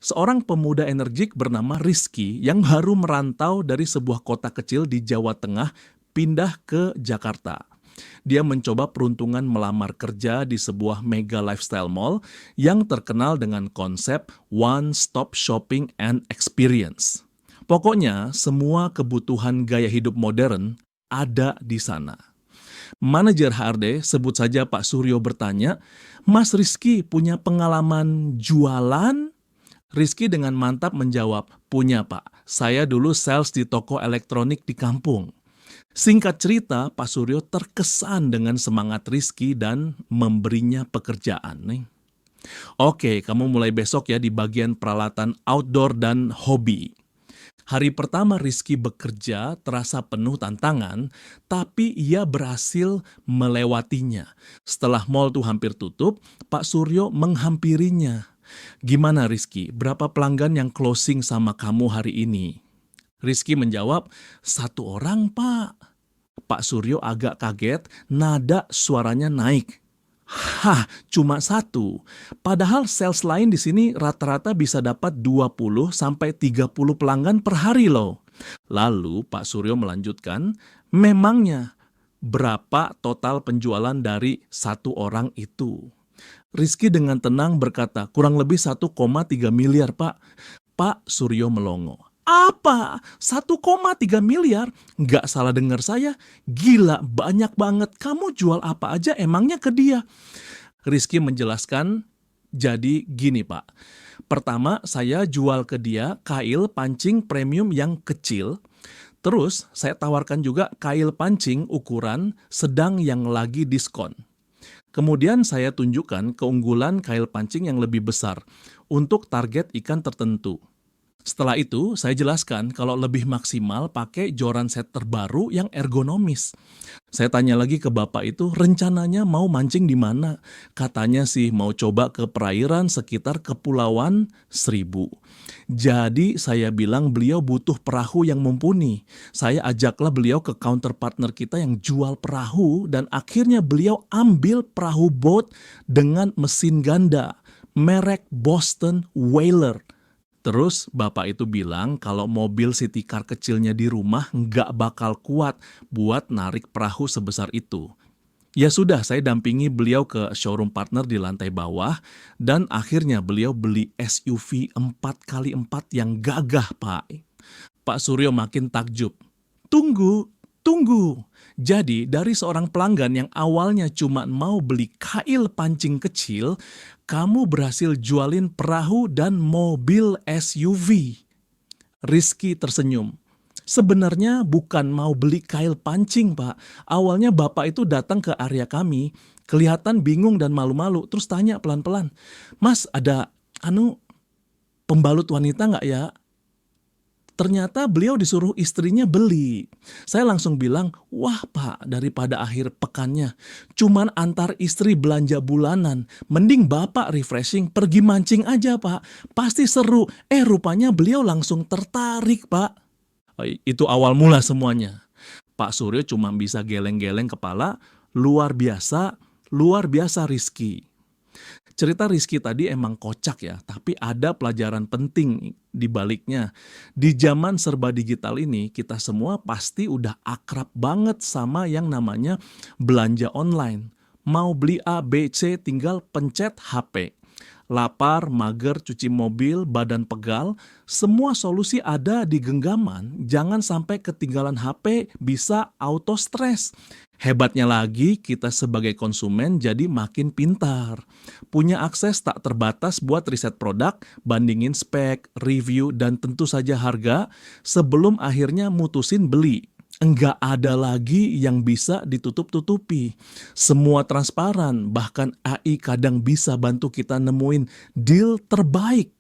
Seorang pemuda energik bernama Rizky yang baru merantau dari sebuah kota kecil di Jawa Tengah pindah ke Jakarta. Dia mencoba peruntungan melamar kerja di sebuah mega lifestyle mall yang terkenal dengan konsep one-stop shopping and experience. Pokoknya semua kebutuhan gaya hidup modern ada di sana. Manajer HRD, sebut saja Pak Suryo, bertanya, "Mas Rizky punya pengalaman jualan?" Rizky dengan mantap menjawab, "Punya Pak, saya dulu sales di toko elektronik di kampung." Singkat cerita, Pak Suryo terkesan dengan semangat Rizky dan memberinya pekerjaan. Nih. Oke, kamu mulai besok ya di bagian peralatan outdoor dan hobi. Hari pertama Rizky bekerja terasa penuh tantangan, tapi ia berhasil melewatinya. Setelah mall tuh hampir tutup, Pak Suryo menghampirinya. "Gimana Rizky, berapa pelanggan yang closing sama kamu hari ini?" Rizky menjawab, "1 orang Pak." Pak Suryo agak kaget, nada suaranya naik. "Hah, cuma 1. Padahal sales lain di sini rata-rata bisa dapat 20 sampai 30 pelanggan per hari loh." Lalu Pak Suryo melanjutkan, "Memangnya berapa total penjualan dari 1 orang itu?" Rizky dengan tenang berkata, "Kurang lebih 1,3 miliar Pak." Pak Suryo melongo. "Apa? 1,3 miliar? Nggak salah dengar saya? Gila, banyak banget. Kamu jual apa aja emangnya ke dia?" Rizky menjelaskan, "Jadi gini Pak. Pertama, saya jual ke dia kail pancing premium yang kecil. Terus, saya tawarkan juga kail pancing ukuran sedang yang lagi diskon. Kemudian saya tunjukkan keunggulan kail pancing yang lebih besar untuk target ikan tertentu. Setelah itu, saya jelaskan kalau lebih maksimal pakai joran set terbaru yang ergonomis. Saya tanya lagi ke bapak itu, rencananya mau mancing di mana? Katanya sih mau coba ke perairan sekitar Kepulauan Seribu. Jadi saya bilang beliau butuh perahu yang mumpuni. Saya ajaklah beliau ke counter partner kita yang jual perahu dan akhirnya beliau ambil perahu boat dengan mesin ganda, merek Boston Whaler. Terus bapak itu bilang kalau mobil city car kecilnya di rumah nggak bakal kuat buat narik perahu sebesar itu. Ya sudah, saya dampingi beliau ke showroom partner di lantai bawah dan akhirnya beliau beli SUV 4x4 yang gagah, Pak. Pak Suryo makin takjub. Tunggu, tunggu. Jadi dari seorang pelanggan yang awalnya cuma mau beli kail pancing kecil, kamu berhasil jualin perahu dan mobil SUV. Rizky tersenyum. Sebenarnya bukan mau beli kail pancing, Pak. Awalnya bapak itu datang ke area kami, kelihatan bingung dan malu-malu, terus tanya pelan-pelan, "Mas, ada pembalut wanita nggak ya?" Ternyata beliau disuruh istrinya beli. Saya langsung bilang, "Wah Pak, daripada akhir pekannya cuman antar istri belanja bulanan, mending Bapak refreshing pergi mancing aja Pak, pasti seru." Rupanya beliau langsung tertarik Pak. Itu awal mula semuanya. Pak Suryo cuma bisa geleng-geleng kepala, luar biasa Rizky. Cerita Rizky tadi emang kocak ya, tapi ada pelajaran penting di baliknya. Di zaman serba digital ini, kita semua pasti udah akrab banget sama yang namanya belanja online. Mau beli A, B, C, tinggal pencet HP. Lapar, mager, cuci mobil, badan pegal, semua solusi ada di genggaman. Jangan sampai ketinggalan HP, bisa auto stres. Hebatnya lagi, kita sebagai konsumen jadi makin pintar. Punya akses tak terbatas buat riset produk, bandingin spek, review, dan tentu saja harga sebelum akhirnya mutusin beli. Enggak ada lagi yang bisa ditutup-tutupi. Semua transparan, bahkan AI kadang bisa bantu kita nemuin deal terbaik.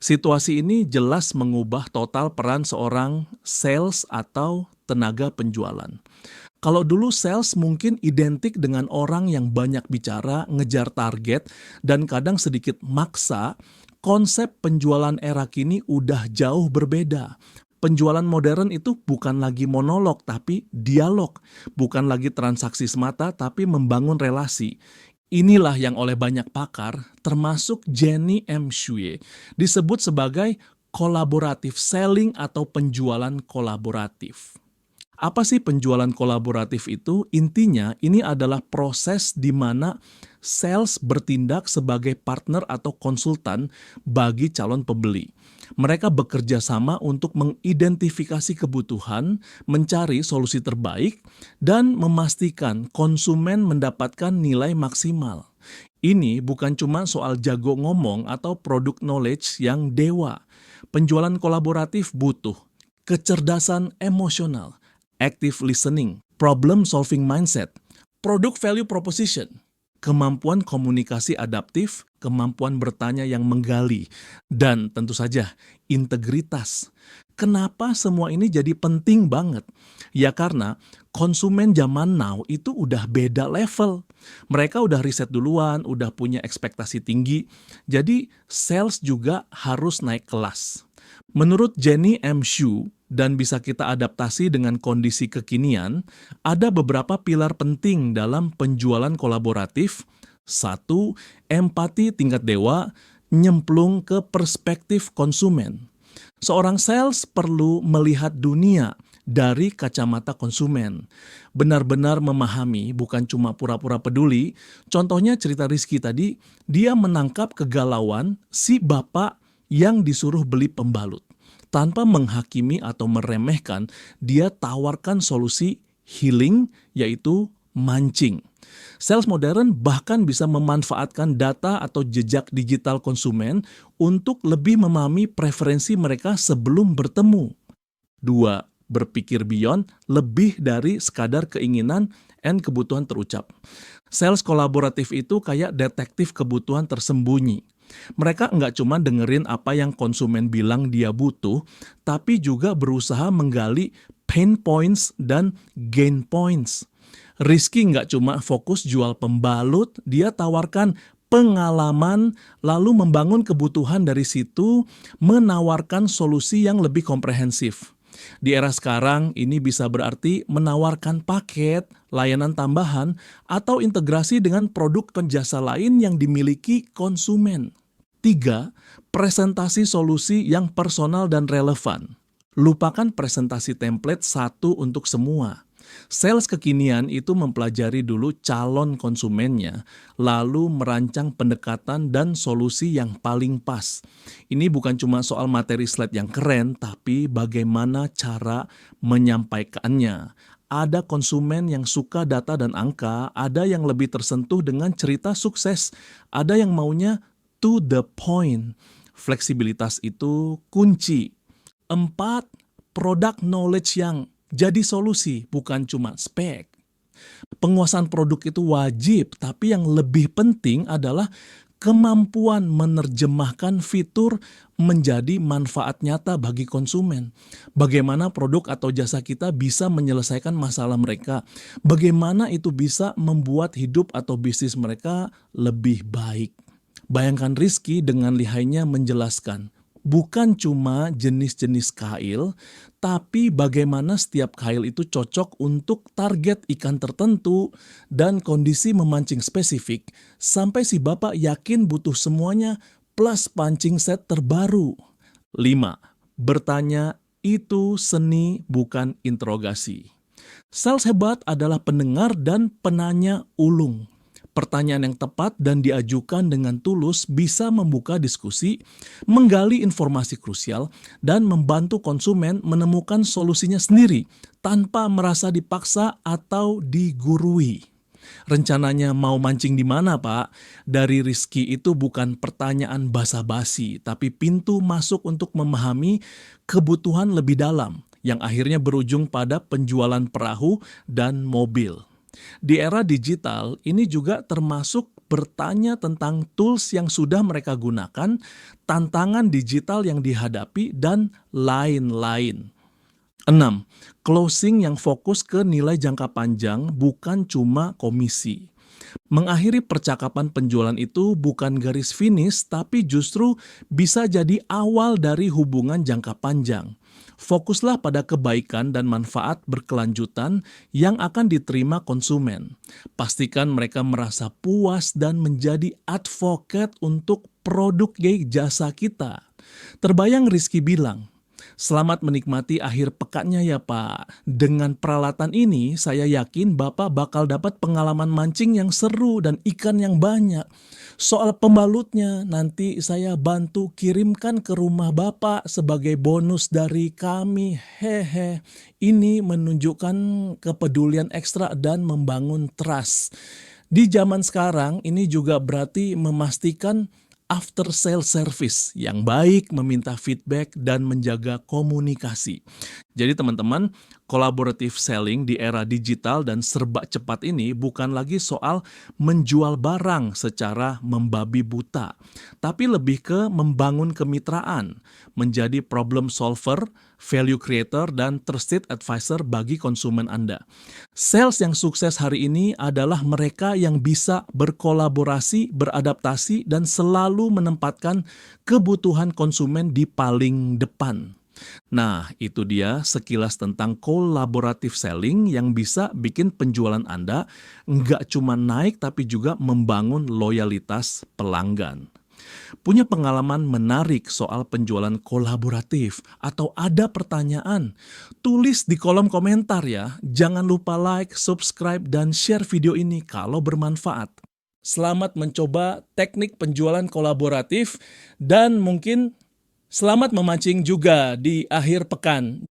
Situasi ini jelas mengubah total peran seorang sales atau tenaga penjualan. Kalau dulu sales mungkin identik dengan orang yang banyak bicara, ngejar target, dan kadang sedikit maksa, konsep penjualan era kini udah jauh berbeda. Penjualan modern itu bukan lagi monolog, tapi dialog. Bukan lagi transaksi semata, tapi membangun relasi. Inilah yang oleh banyak pakar, termasuk Jenny M. Shuey, disebut sebagai collaborative selling atau penjualan kolaboratif. Apa sih penjualan kolaboratif itu? Intinya ini adalah proses di mana sales bertindak sebagai partner atau konsultan bagi calon pembeli. Mereka bekerja sama untuk mengidentifikasi kebutuhan, mencari solusi terbaik, dan memastikan konsumen mendapatkan nilai maksimal. Ini bukan cuma soal jago ngomong atau produk knowledge yang dewa. Penjualan kolaboratif butuh kecerdasan emosional, active listening, problem solving mindset, product value proposition, kemampuan komunikasi adaptif, kemampuan bertanya yang menggali, dan tentu saja integritas. Kenapa semua ini jadi penting banget? Ya karena konsumen zaman now itu udah beda level. Mereka udah riset duluan, udah punya ekspektasi tinggi. Jadi sales juga harus naik kelas. Menurut Jenny M. Shu, dan bisa kita adaptasi dengan kondisi kekinian, ada beberapa pilar penting dalam penjualan kolaboratif. 1. Empati tingkat dewa, nyemplung ke perspektif konsumen. Seorang sales perlu melihat dunia dari kacamata konsumen. Benar-benar memahami, bukan cuma pura-pura peduli. Contohnya cerita Rizky tadi, dia menangkap kegalauan si bapak yang disuruh beli pembalut. Tanpa menghakimi atau meremehkan, dia tawarkan solusi healing, yaitu mancing. Sales modern bahkan bisa memanfaatkan data atau jejak digital konsumen untuk lebih memahami preferensi mereka sebelum bertemu. 2. Berpikir beyond, lebih dari sekadar keinginan dan kebutuhan terucap. Sales kolaboratif itu kayak detektif kebutuhan tersembunyi. Mereka nggak cuma dengerin apa yang konsumen bilang dia butuh, tapi juga berusaha menggali pain points dan gain points. Rizky nggak cuma fokus jual pembalut, dia tawarkan pengalaman, lalu membangun kebutuhan dari situ, menawarkan solusi yang lebih komprehensif. Di era sekarang, ini bisa berarti menawarkan paket, layanan tambahan, atau integrasi dengan produk dan jasa lain yang dimiliki konsumen. 3. Presentasi solusi yang personal dan relevan. Lupakan presentasi template satu untuk semua. Sales kekinian itu mempelajari dulu calon konsumennya, lalu merancang pendekatan dan solusi yang paling pas. Ini bukan cuma soal materi slide yang keren, tapi bagaimana cara menyampaikannya. Ada konsumen yang suka data dan angka, ada yang lebih tersentuh dengan cerita sukses, ada yang maunya to the point. Fleksibilitas itu kunci. 4. Product knowledge yang jadi solusi, bukan cuma spek. Penguasaan produk itu wajib, tapi yang lebih penting adalah kemampuan menerjemahkan fitur menjadi manfaat nyata bagi konsumen. Bagaimana produk atau jasa kita bisa menyelesaikan masalah mereka. Bagaimana itu bisa membuat hidup atau bisnis mereka lebih baik. Bayangkan Rizky dengan lihainya menjelaskan, bukan cuma jenis-jenis kail, tapi bagaimana setiap kail itu cocok untuk target ikan tertentu dan kondisi memancing spesifik, sampai si bapak yakin butuh semuanya plus pancing set terbaru. 5. Bertanya itu seni bukan interogasi. Sales hebat adalah pendengar dan penanya ulung. Pertanyaan yang tepat dan diajukan dengan tulus bisa membuka diskusi, menggali informasi krusial, dan membantu konsumen menemukan solusinya sendiri tanpa merasa dipaksa atau digurui. Rencananya mau mancing di mana, Pak? Dari Rizky itu bukan pertanyaan basa-basi, tapi pintu masuk untuk memahami kebutuhan lebih dalam, yang akhirnya berujung pada penjualan perahu dan mobil. Di era digital, ini juga termasuk bertanya tentang tools yang sudah mereka gunakan, tantangan digital yang dihadapi, dan lain-lain. 6. Closing yang fokus ke nilai jangka panjang, bukan cuma komisi. Mengakhiri percakapan penjualan itu bukan garis finish, tapi justru bisa jadi awal dari hubungan jangka panjang. Fokuslah pada kebaikan dan manfaat berkelanjutan yang akan diterima konsumen. Pastikan mereka merasa puas dan menjadi advokat untuk produk jasa kita. Terbayang Rizky bilang, "Selamat menikmati akhir pekannya ya Pak. Dengan peralatan ini, saya yakin Bapak bakal dapat pengalaman mancing yang seru dan ikan yang banyak. Soal pembalutnya, nanti saya bantu kirimkan ke rumah Bapak sebagai bonus dari kami. Hehe." Ini menunjukkan kepedulian ekstra dan membangun trust. Di zaman sekarang, ini juga berarti memastikan after sale service yang baik, meminta feedback, dan menjaga komunikasi. Jadi teman-teman, collaborative selling di era digital dan serba cepat ini bukan lagi soal menjual barang secara membabi buta, tapi lebih ke membangun kemitraan, menjadi problem solver, value creator, dan trusted advisor bagi konsumen Anda. Sales yang sukses hari ini adalah mereka yang bisa berkolaborasi, beradaptasi, dan selalu menempatkan kebutuhan konsumen di paling depan. Nah, itu dia sekilas tentang collaborative selling yang bisa bikin penjualan Anda nggak cuma naik tapi juga membangun loyalitas pelanggan. Punya pengalaman menarik soal penjualan kolaboratif atau ada pertanyaan? Tulis di kolom komentar ya. Jangan lupa like, subscribe, dan share video ini kalau bermanfaat. Selamat mencoba teknik penjualan kolaboratif dan mungkin selamat memancing juga di akhir pekan.